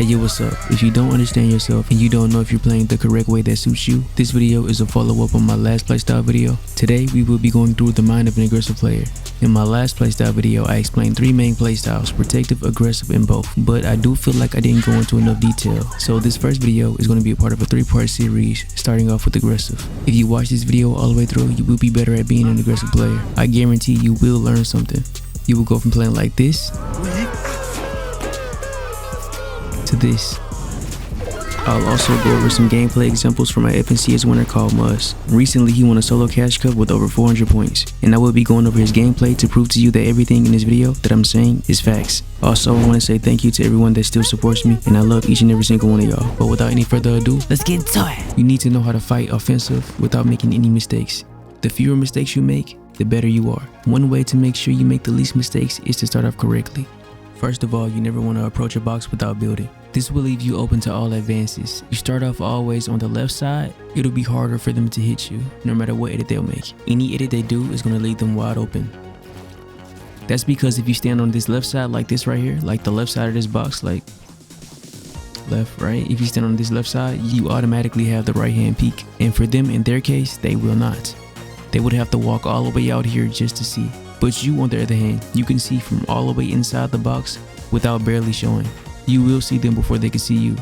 Hey yo, what's up? If you don't understand yourself and you don't know if you're playing the correct way that suits you, this video is a follow-up on my last playstyle video. Today, we will be going through the mind of an aggressive player. In my last playstyle video, I explained 3 main playstyles, protective, aggressive, and both, but I do feel like I didn't go into enough detail. So this first video is going to be a part of a 3-part series, starting off with aggressive. If you watch this video all the way through, you will be better at being an aggressive player. I guarantee you will learn something. You will go from playing like this to this. I'll also go over some gameplay examples from my FNCS winner called Muzz. Recently, he won a solo cash cup with over 400 points, and I will be going over his gameplay to prove to you that everything in this video that I'm saying is facts. Also, I want to say thank you to everyone that still supports me, and I love each and every single one of y'all. But without any further ado, let's get into it. You need to know how to fight offensive without making any mistakes. The fewer mistakes you make, the better you are. One way to make sure you make the least mistakes is to start off correctly. First of all, you never want to approach a box without building. This will leave you open to all advances. You start off always on the left side, it'll be harder for them to hit you, no matter what edit they'll make. Any edit they do is going to leave them wide open. That's because if you stand on this left side like this right here, like the left side of this box, like left, right? If you stand on this left side, you automatically have the right hand peek. And for them, in their case, they will not. They would have to walk all the way out here just to see. But you, on the other hand, you can see from all the way inside the box without barely showing. You will see them before they can see you.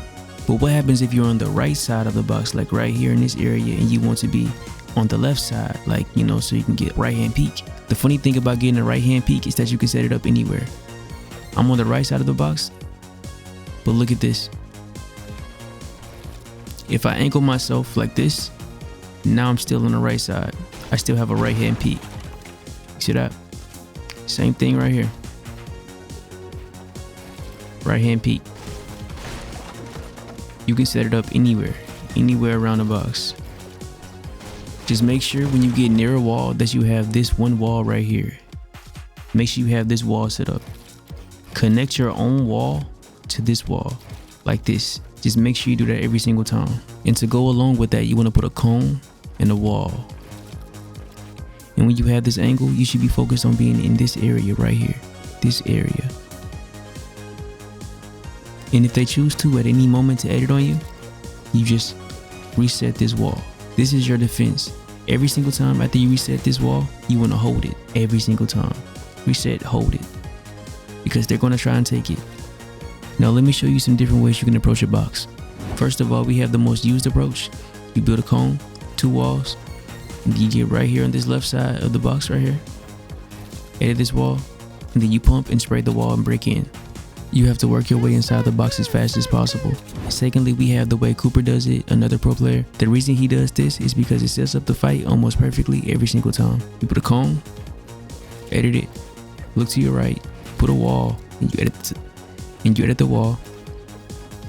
But what happens if you're on the right side of the box, like right here in this area, and you want to be on the left side, like, you know, so you can get right hand peek? The funny thing about getting a right hand peek is that you can set it up anywhere. I'm on the right side of the box, but look at this. If I angle myself like this, now I'm still on the right side. I still have a right hand peek. See that? Same thing right here. Right hand peek. You can set it up anywhere around the box. Just make sure when you get near a wall that you have this one wall right here. Make sure you have this wall set up. Connect your own wall to this wall like this. Just make sure you do that every single time. And to go along with that, you want to put a cone and a wall. And when you have this angle, you should be focused on being in this area right here, this area. And if they choose to at any moment to edit on you, you just reset this wall. This is your defense. Every single time after you reset this wall, you want to hold it every single time. Reset, hold it, because they're going to try and take it. Now let me show you some different ways you can approach a box. First of all, we have the most used approach. You build a cone, 2 walls, and then you get right here on this left side of the box right here. Edit this wall, and then you pump and spray the wall and break in. You have to work your way inside the box as fast as possible. Secondly, we have the way Cooper does it, another pro player. The reason he does this is because it sets up the fight almost perfectly every single time. You put a cone, edit it, look to your right, put a wall, and you edit the wall.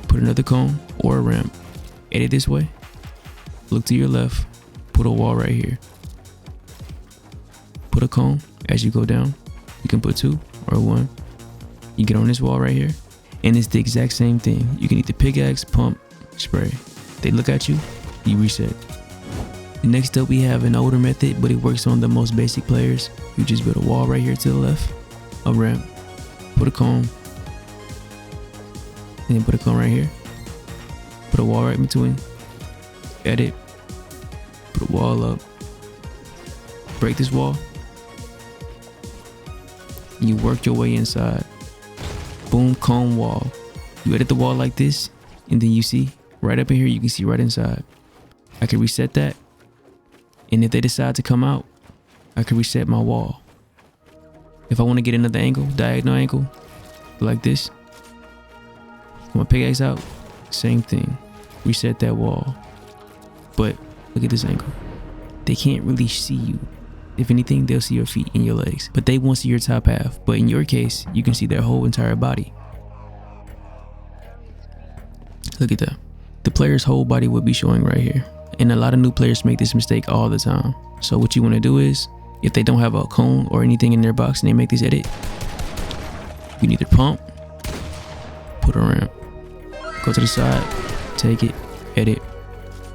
Put another cone or a ramp, edit this way, look to your left, put a wall right here. Put a cone as you go down. You can put 2 or 1. You get on this wall right here, and it's the exact same thing. You can either pickaxe, pump, spray. They look at you, you reset. Next up, we have an older method, but it works on the most basic players. You just build a wall right here to the left, a ramp, put a cone, and then put a cone right here. Put a wall right in between, edit, put a wall up, break this wall, and you work your way inside. Boom, cone, wall. You edit the wall like this, and then you see right up in here, you can see right inside. I can reset that, and if they decide to come out, I can reset my wall. If I want to get another angle, diagonal angle, like this, I'm gonna pickaxe out, same thing, reset that wall. But look at this angle. They can't really see you. If anything, they'll see your feet and your legs, but they won't see your top half. But in your case, you can see their whole entire body. Look at that. The player's whole body will be showing right here. And a lot of new players make this mistake all the time. So what you want to do is, if they don't have a cone or anything in their box and they make this edit, you can either pump, put a ramp, go to the side, take it, edit,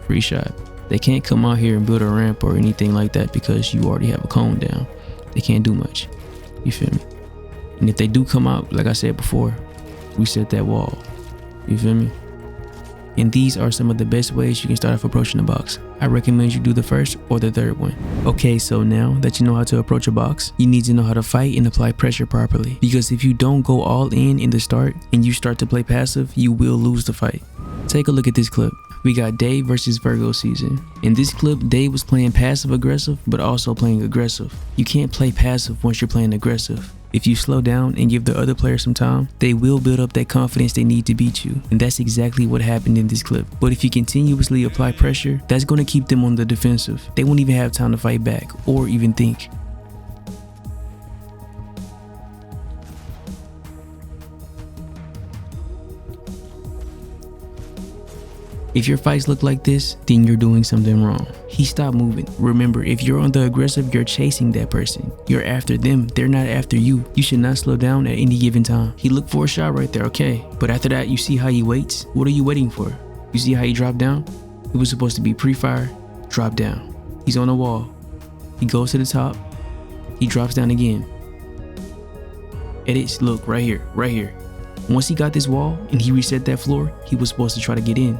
free shot. They can't come out here and build a ramp or anything like that because you already have a cone down. They can't do much. You feel me? And if they do come out, like I said before, reset that wall. You feel me? And these are some of the best ways you can start off approaching a box. I recommend you do the first or the third one. Okay, so now that you know how to approach a box, you need to know how to fight and apply pressure properly. Because if you don't go all in the start and you start to play passive, you will lose the fight. Take a look at this clip. We got Dave versus Virgo season. In this clip, Dave was playing passive aggressive, but also playing aggressive. You can't play passive once you're playing aggressive. If you slow down and give the other player some time, they will build up that confidence they need to beat you. And that's exactly what happened in this clip. But if you continuously apply pressure, that's going to keep them on the defensive. They won't even have time to fight back or even think. If your fights look like this, then you're doing something wrong. He stopped moving. Remember, if you're on the aggressive, you're chasing that person. You're after them. They're not after you. You should not slow down at any given time. He looked for a shot right there, okay. But after that, you see how he waits? What are you waiting for? You see how he dropped down? It was supposed to be pre-fire, drop down. He's on the wall. He goes to the top. He drops down again. Edits, look, right here, right here. Once he got this wall and he reset that floor, he was supposed to try to get in.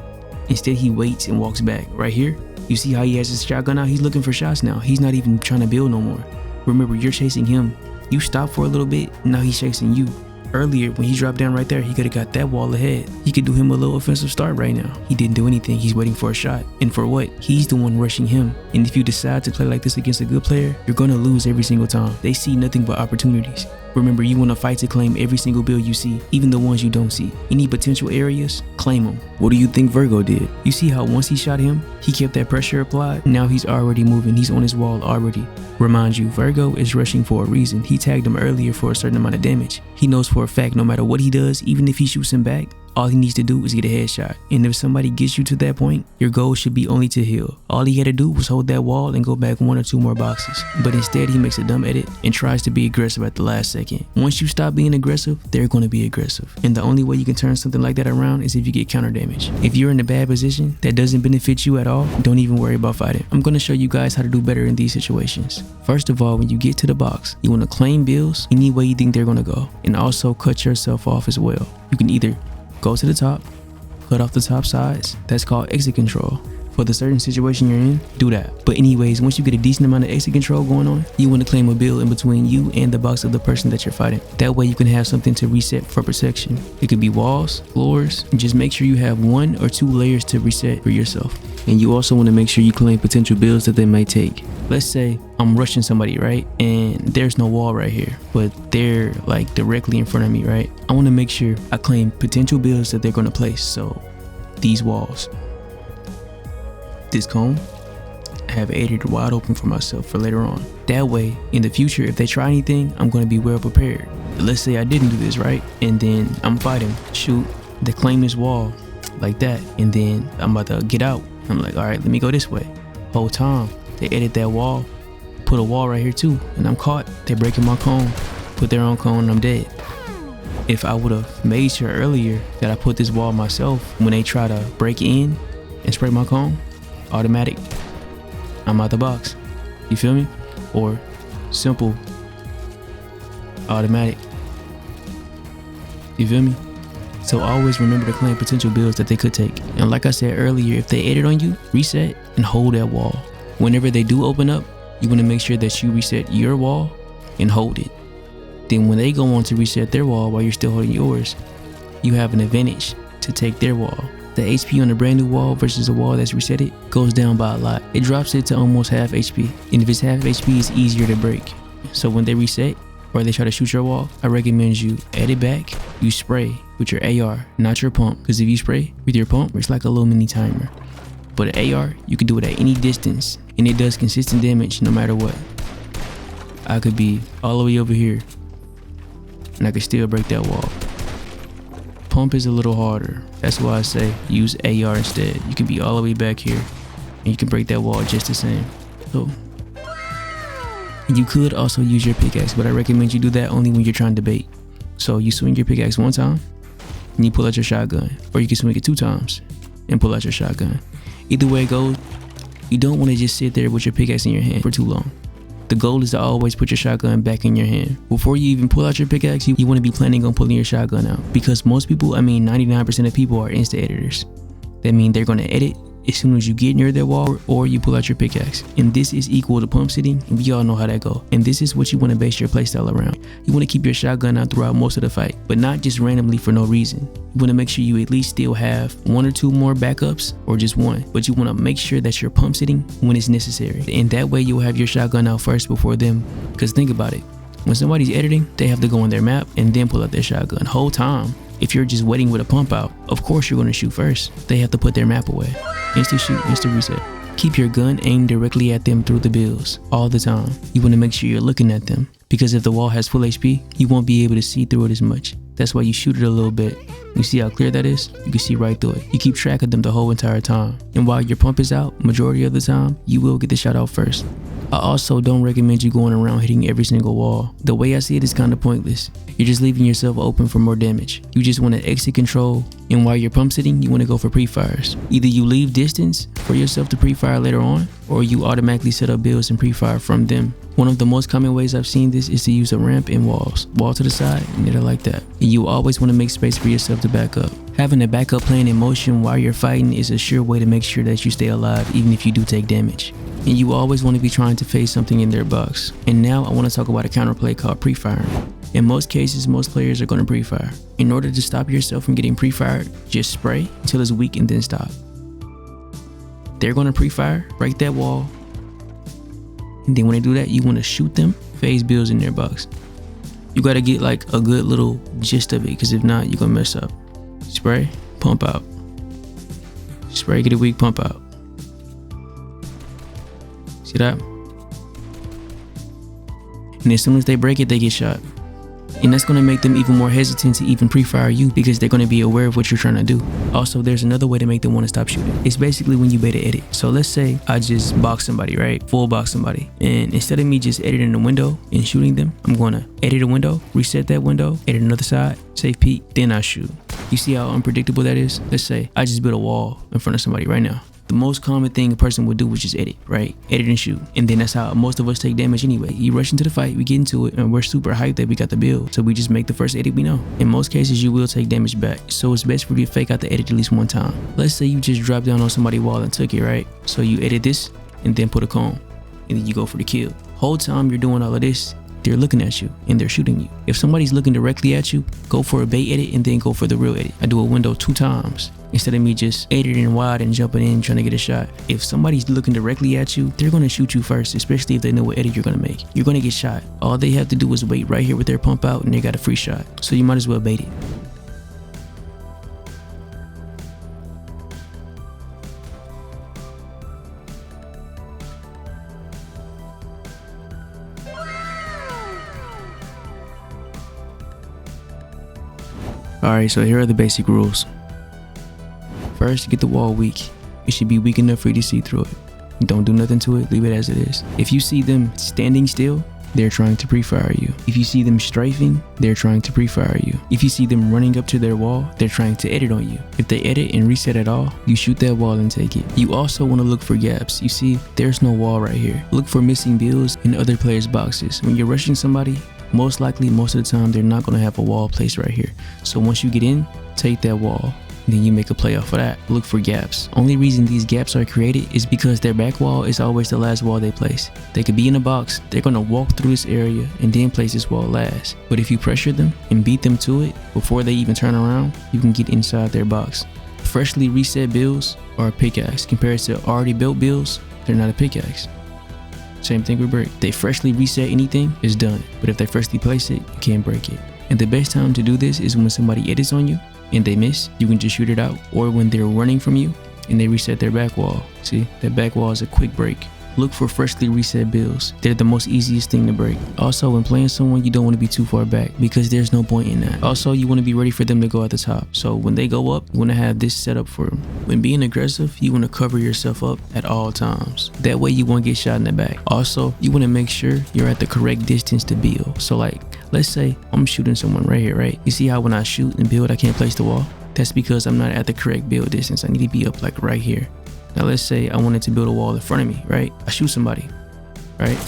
Instead, he waits and walks back. Right here, you see how he has his shotgun out? He's looking for shots now. He's not even trying to build no more. Remember, you're chasing him. You stop for a little bit, now he's chasing you. Earlier, when he dropped down right there, he could have got that wall ahead. He could do him a little offensive start right now. He didn't do anything. He's waiting for a shot. And for what? He's the one rushing him. And if you decide to play like this against a good player, you're going to lose every single time. They see nothing but opportunities. Remember, you want to fight to claim every single build you see, even the ones you don't see. Any potential areas, claim them. What do you think Virgo did? You see how once he shot him, he kept that pressure applied? Now he's already moving. He's on his wall already. Remind you, Virgo is rushing for a reason. He tagged him earlier for a certain amount of damage. He knows for a fact no matter what he does, even if he shoots him back, all he needs to do is get a headshot. And if somebody gets you to that point, your goal should be only to heal. All he had to do was hold that wall and go back 1 or 2 more boxes. But instead, he makes a dumb edit and tries to be aggressive at the last second. Once you stop being aggressive, they're going to be aggressive. And the only way you can turn something like that around is if you get counter damage. If you're in a bad position that doesn't benefit you at all, don't even worry about fighting. I'm going to show you guys how to do better in these situations. First of all, when you get to the box, you want to claim bills any way you think they're going to go. And also cut yourself off as well. You can either go to the top, cut off the top sides. That's called exit control. For the certain situation you're in, do that. But anyways, once you get a decent amount of exit control going on, you want to claim a build in between you and the box of the person that you're fighting. That way you can have something to reset for protection. It could be walls, floors, and just make sure you have 1 or 2 layers to reset for yourself. And you also want to make sure you claim potential builds that they might take. Let's say I'm rushing somebody, right? And there's no wall right here, but they're like directly in front of me, right? I want to make sure I claim potential builds that they're going to place. So these walls, this cone, I have edited wide open for myself for later on. That way, in the future, if they try anything, I'm going to be well prepared. Let's say I didn't do this, right? And then I'm fighting, shoot, they claim this wall like that. And then I'm about to get out. I'm like, all right, let me go this way. Whole time, they edit that wall, put a wall right here too, and I'm caught. They're breaking my cone, put their own cone, and I'm dead. If I would have made sure earlier that I put this wall myself, when they try to break in and spray my cone, automatic, I'm out the box. You feel me? Or simple, automatic. You feel me? So always remember to claim potential builds that they could take. And like I said earlier, if they edit on you, reset and hold that wall. Whenever they do open up, you want to make sure that you reset your wall and hold it. Then when they go on to reset their wall while you're still holding yours, you have an advantage to take their wall. The HP on a brand new wall versus a wall that's resetted goes down by a lot. It drops it to almost half HP. And if it's half HP, it's easier to break. So when they reset or they try to shoot your wall, I recommend you edit back, you spray with your AR, not your pump. Because if you spray with your pump, it's like a little mini timer. But an AR, you can do it at any distance and it does consistent damage no matter what. I could be all the way over here and I could still break that wall. Pump is a little harder. That's why I say use AR instead. You can be all the way back here and you can break that wall just the same. So you could also use your pickaxe, but I recommend you do that only when you're trying to bait. So you swing your pickaxe 1 time and you pull out your shotgun, or you can swing it 2 times and pull out your shotgun. Either way it goes, you don't want to just sit there with your pickaxe in your hand for too long. The goal is to always put your shotgun back in your hand. Before you even pull out your pickaxe, you want to be planning on pulling your shotgun out, because most people, 99% of people are insta editors. That means they're going to edit as soon as you get near their wall or you pull out your pickaxe. And this is equal to pump sitting, and we all know how that go. And this is what you want to base your playstyle around. You want to keep your shotgun out throughout most of the fight, but not just randomly for no reason. You want to make sure you at least still have 1 or 2 more backups, or just 1, but you want to make sure that you're pump sitting when it's necessary. And that way you'll have your shotgun out first before them. Because think about it, when somebody's editing, they have to go on their map and then pull out their shotgun. Whole time, if you're just waiting with a pump out, of course you're going to shoot first. They have to put their map away. Instant shoot, instant reset. Keep your gun aimed directly at them through the builds all the time. You want to make sure you're looking at them, because if the wall has full HP, you won't be able to see through it as much. That's why you shoot it a little bit. You see how clear that is? You can see right through it. You keep track of them the whole entire time. And while your pump is out, majority of the time, you will get the shot out first. I also don't recommend you going around hitting every single wall. The way I see it is kind of pointless. You're just leaving yourself open for more damage. You just want to exit control, and while you're pump sitting, you want to go for pre-fires. Either you leave distance for yourself to pre-fire later on, or you automatically set up builds and pre-fire from them. One of the most common ways I've seen this is to use a ramp and walls. Wall to the side, and it'll like that. And you always want to make space for yourself to back up. Having a backup plan in motion while you're fighting is a sure way to make sure that you stay alive even if you do take damage. And you always want to be trying to phase something in their box. And now I want to talk about a counterplay called pre-firing. In most cases, most players are going to pre-fire. In order to stop yourself from getting pre-fired, just spray until it's weak and then stop. They're going to pre-fire, break that wall, and then when they do that, you want to shoot them, phase builds in their box. You got to get like a good little gist of it, because if not, you're going to mess up. Spray, pump out. Spray, get it weak, pump out. See that? And as soon as they break it, they get shot. And that's going to make them even more hesitant to even pre-fire you, because they're going to be aware of what you're trying to do. Also, there's another way to make them want to stop shooting. It's basically when you beta edit. So let's say I just box somebody, right? Full box somebody. And instead of me just editing the window and shooting them, I'm going to edit a window, reset that window, edit another side, save peek, then I shoot. You see how unpredictable that is? Let's say I just built a wall in front of somebody right now. The most common thing a person would do is just edit, right? Edit and shoot. And then that's how most of us take damage anyway. You rush into the fight, we get into it, and we're super hyped that we got the build. So we just make the first edit we know. In most cases, you will take damage back. So it's best for you to fake out the edit at least one time. Let's say you just dropped down on somebody's wall and took it, right? So you edit this and then put a cone. And then you go for the kill. Whole time you're doing all of this, they're looking at you and they're shooting you. If somebody's looking directly at you, go for a bait edit and then go for the real edit. I do a window 2 times instead of me just editing wide and jumping in trying to get a shot. If somebody's looking directly at you, they're going to shoot you first, especially if they know what edit you're going to make. You're going to get shot. All they have to do is wait right here with their pump out and they got a free shot. So you might as well bait it. Alright, so here are the basic rules. First, get the wall weak. It should be weak enough for you to see through it. Don't do nothing to it, leave it as it is. If you see them standing still, they're trying to pre-fire you. If you see them strafing, they're trying to pre-fire you. If you see them running up to their wall, they're trying to edit on you. If they edit and reset at all, you shoot that wall and take it. You also want to look for gaps. You see, there's no wall right here. Look for missing builds in other players' boxes. When you're rushing somebody, most likely, most of the time, they're not going to have a wall placed right here. So once you get in, take that wall. Then you make a play off of that. Look for gaps. Only reason these gaps are created is because their back wall is always the last wall they place. They could be in a box, they're going to walk through this area and then place this wall last. But if you pressure them and beat them to it before they even turn around, you can get inside their box. Freshly reset builds are a pickaxe. Compared to already built builds, they're not a pickaxe. Same thing with break. They freshly reset anything, it's done. But if they freshly place it, you can't break it. And the best time to do this is when somebody edits on you and they miss, you can just shoot it out. Or when they're running from you and they reset their back wall. See, that back wall is a quick break. Look for freshly reset builds. They're the most easiest thing to break. Also, when playing someone, you don't want to be too far back because there's no point in that. Also, you want to be ready for them to go at the top. So when they go up, you want to have this set up for them. When being aggressive, you want to cover yourself up at all times. That way you won't get shot in the back. Also, you want to make sure you're at the correct distance to build. So like, let's say I'm shooting someone right here, right? You see how when I shoot and build, I can't place the wall? That's because I'm not at the correct build distance. I need to be up like right here. Now let's say I wanted to build a wall in front of me, right? I shoot somebody, right?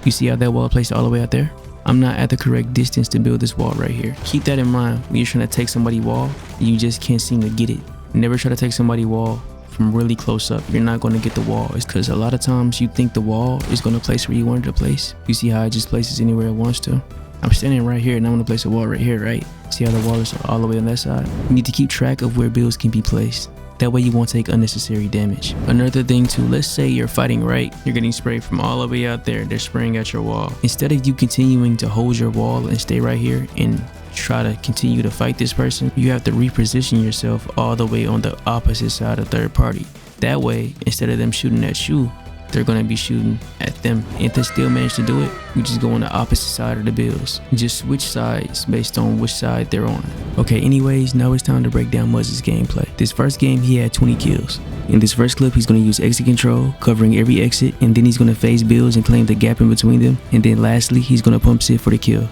You see how that wall placed all the way out there? I'm not at the correct distance to build this wall right here. Keep that in mind when you're trying to take somebody's wall and you just can't seem to get it. Never try to take somebody's wall from really close up. You're not going to get the wall. It's because a lot of times you think the wall is going to place where you want it to place. You see how it just places anywhere it wants to? I'm standing right here and I want to place a wall right here, right? See how the wall is all the way on that side? You need to keep track of where builds can be placed. That way you won't take unnecessary damage. Another thing too, let's say you're fighting right, you're getting sprayed from all the way out there, they're spraying at your wall. Instead of you continuing to hold your wall and stay right here and try to continue to fight this person, you have to reposition yourself all the way on the opposite side of third party. That way, instead of them shooting at you, they're going to be shooting at them. If they still manage to do it, you just go on the opposite side of the builds. Just switch sides based on which side they're on. Okay, anyways, now it's time to break down Muzz's gameplay. This first game, he had 20 kills. In this first clip, he's going to use exit control, covering every exit, and then he's going to phase builds and claim the gap in between them. And then lastly, he's going to pump sit for the kill.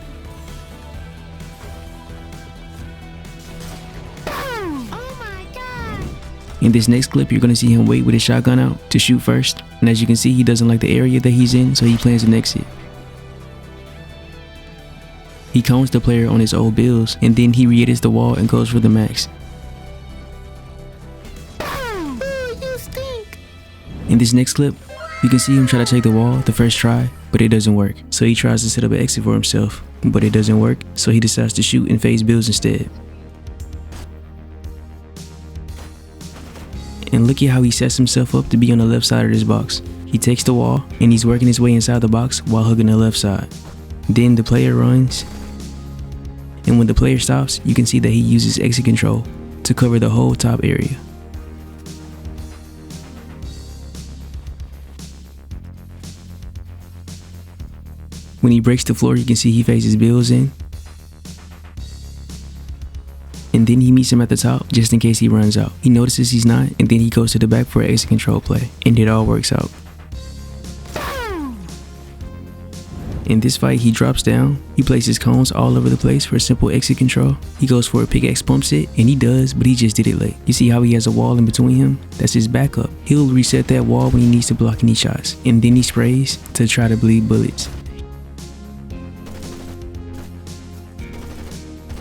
In this next clip, you're going to see him wait with his shotgun out to shoot first. And as you can see, he doesn't like the area that he's in, so he plans an exit. He cones the player on his old builds, and then he re-edits the wall and goes for the max. You stink. In this next clip, you can see him try to take the wall the first try, but it doesn't work. So he tries to set up an exit for himself, but it doesn't work, so he decides to shoot and phase builds instead. And look at how he sets himself up to be on the left side of this box. He takes the wall and he's working his way inside the box while hugging the left side. Then the player runs, and when the player stops, you can see that he uses exit control to cover the whole top area. When he breaks the floor, you can see he phases builds in. And then he meets him at the top just in case he runs out. He notices he's not, and then he goes to the back for an exit control play, and it all works out. In this fight, he drops down, he places cones all over the place for a simple exit control. He goes for a pickaxe pumps it, and he does, but he just did it late. You see how he has a wall in between him? That's his backup. He'll reset that wall when he needs to block any shots, and then he sprays to try to bleed bullets.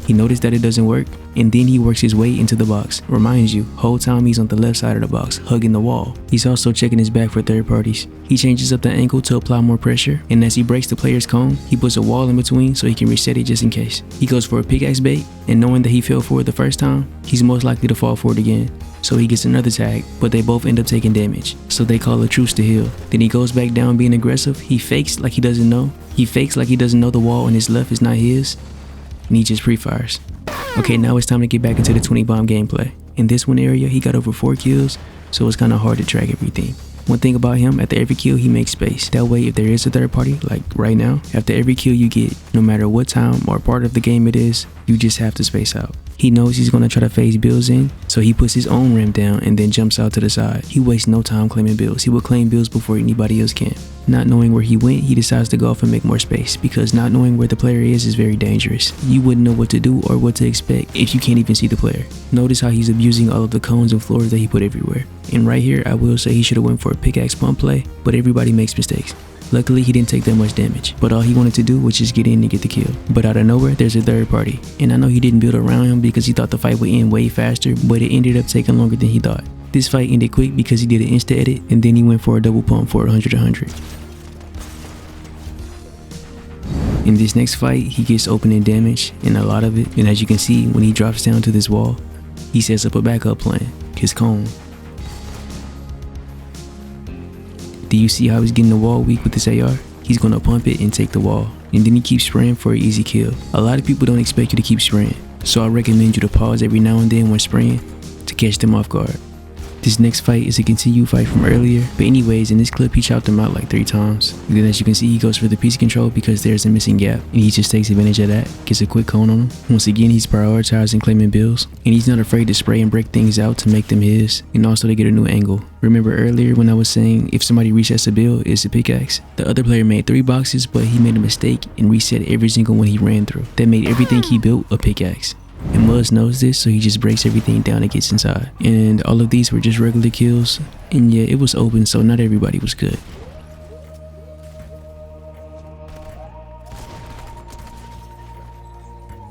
He noticed that it doesn't work, and then he works his way into the box. Reminds you, whole time he's on the left side of the box, hugging the wall. He's also checking his back for third parties. He changes up the angle to apply more pressure, and as he breaks the player's cone, he puts a wall in between so he can reset it just in case. He goes for a pickaxe bait, and knowing that he fell for it the first time, he's most likely to fall for it again. So he gets another tag, but they both end up taking damage. So they call a truce to heal. Then he goes back down being aggressive. He fakes like he doesn't know. He fakes like he doesn't know the wall on his left is not his, and he just pre-fires. Okay, now it's time to get back into the 20 bomb gameplay. In this one area, he got over 4 kills, so it's kind of hard to track everything. One thing about him, after every kill, he makes space. That way, if there is a third party, like right now, after every kill you get, no matter what time or part of the game it is, you just have to space out. He knows he's going to try to phase builds in, so he puts his own rim down and then jumps out to the side. He wastes no time claiming builds. He will claim builds before anybody else can. Not knowing where he went, he decides to go off and make more space, because not knowing where the player is very dangerous. You wouldn't know what to do or what to expect if you can't even see the player. Notice how he's abusing all of the cones and floors that he put everywhere. And right here, I will say he should have went for a pickaxe pump play, but everybody makes mistakes. Luckily, he didn't take that much damage, but all he wanted to do was just get in and get the kill. But out of nowhere, there's a third party. And I know he didn't build around him because he thought the fight would end way faster, but it ended up taking longer than he thought. This fight ended quick because he did an insta edit, and then he went for a double pump for 100-100. In this next fight, he gets opening damage, and a lot of it. And as you can see, when he drops down to this wall, he sets up a backup plan, his cone. Do you see how he's getting the wall weak with this AR? He's gonna pump it and take the wall, and then he keeps spraying for an easy kill. A lot of people don't expect you to keep spraying, so I recommend you to pause every now and then when spraying to catch them off guard. This next fight is a continued fight from earlier, but anyways, in this clip he chopped him out like 3 times. And then as you can see, he goes for the piece control because there's a missing gap, and he just takes advantage of that, gets a quick cone on him. Once again, he's prioritizing claiming builds, and he's not afraid to spray and break things out to make them his, and also to get a new angle. Remember earlier when I was saying if somebody resets a build, it's a pickaxe? The other player made 3 boxes, but he made a mistake and reset every single one he ran through. That made everything he built a pickaxe. And Muzz knows this, so he just breaks everything down and gets inside. And all of these were just regular kills, and yeah, it was open, so not everybody was good.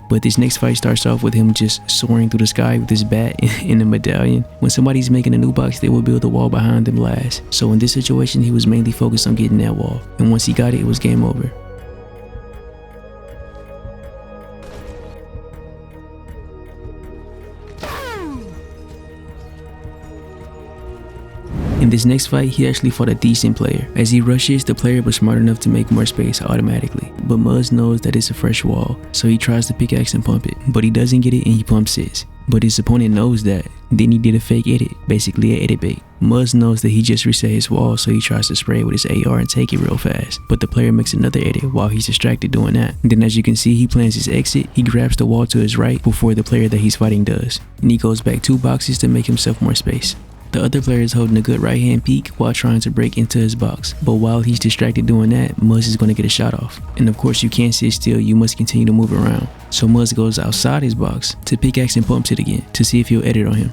But this next fight starts off with him just soaring through the sky with his bat and a medallion. When somebody's making a new box, they will build a wall behind them last. So in this situation, he was mainly focused on getting that wall. And once he got it, it was game over. In this next fight, he actually fought a decent player. As he rushes, the player was smart enough to make more space automatically. But Muzz knows that it's a fresh wall, so he tries to pickaxe and pump it. But he doesn't get it and he pumps his. But his opponent knows that. Then he did a fake edit, basically an edit bait. Muzz knows that he just reset his wall, so he tries to spray it with his AR and take it real fast. But the player makes another edit while he's distracted doing that. Then as you can see, he plans his exit. He grabs the wall to his right before the player that he's fighting does. And he goes back 2 boxes to make himself more space. The other player is holding a good right hand peek while trying to break into his box. But while he's distracted doing that, Muzz is going to get a shot off. And of course you can't sit still, you must continue to move around. So Muzz goes outside his box to pickaxe and pumps it again to see if he'll edit on him.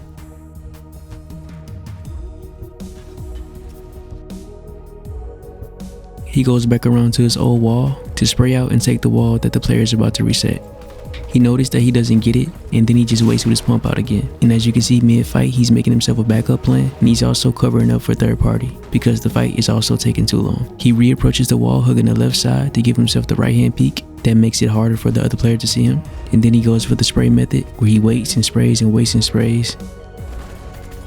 He goes back around to his old wall to spray out and take the wall that the player is about to reset. He noticed that he doesn't get it, and then he just waits with his pump out again. And as you can see, mid-fight, he's making himself a backup plan, and he's also covering up for third party, because the fight is also taking too long. He reapproaches the wall, hugging the left side to give himself the right hand peek. That makes it harder for the other player to see him. And then he goes for the spray method, where he waits and sprays and waits and sprays.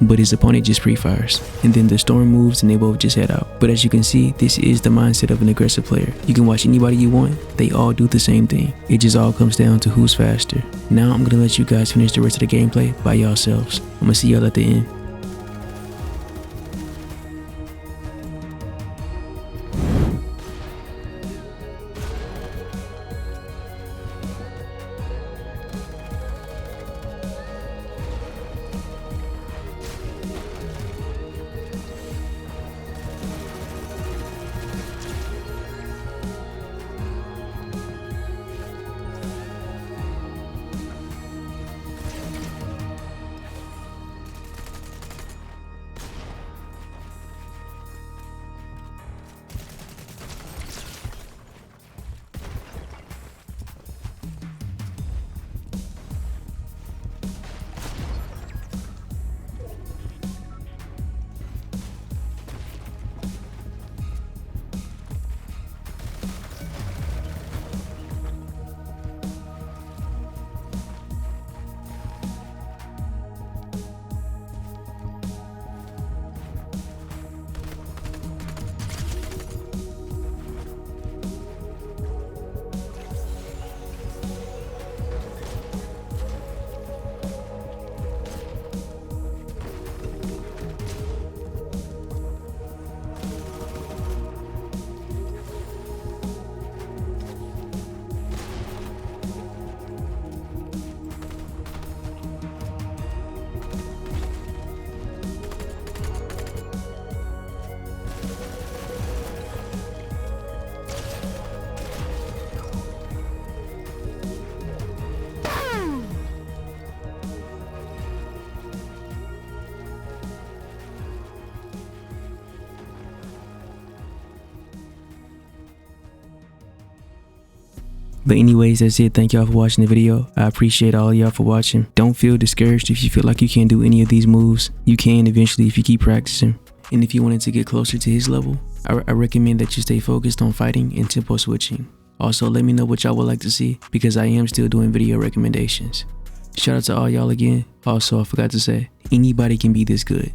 But his opponent just pre-fires. And then the storm moves and they both just head out. But as you can see, this is the mindset of an aggressive player. You can watch anybody you want, they all do the same thing. It just all comes down to who's faster. Now I'm gonna let you guys finish the rest of the gameplay by yourselves. I'm gonna see y'all at the end. But anyways, that's it. Thank y'all for watching the video. I appreciate all y'all for watching. Don't feel discouraged if you feel like you can't do any of these moves. You can eventually if you keep practicing. And if you wanted to get closer to his level, I recommend that you stay focused on fighting and tempo switching. Also, let me know what y'all would like to see because I am still doing video recommendations. Shout out to all y'all again. Also, I forgot to say, anybody can be this good.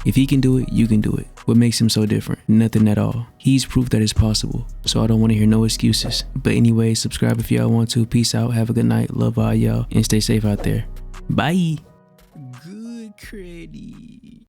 If he can do it, you can do it. What makes him so different? Nothing at all. He's proof that it's possible. So I don't want to hear no excuses. But anyway, subscribe if y'all want to. Peace out. Have a good night. Love all y'all. And stay safe out there. Bye. Good credit.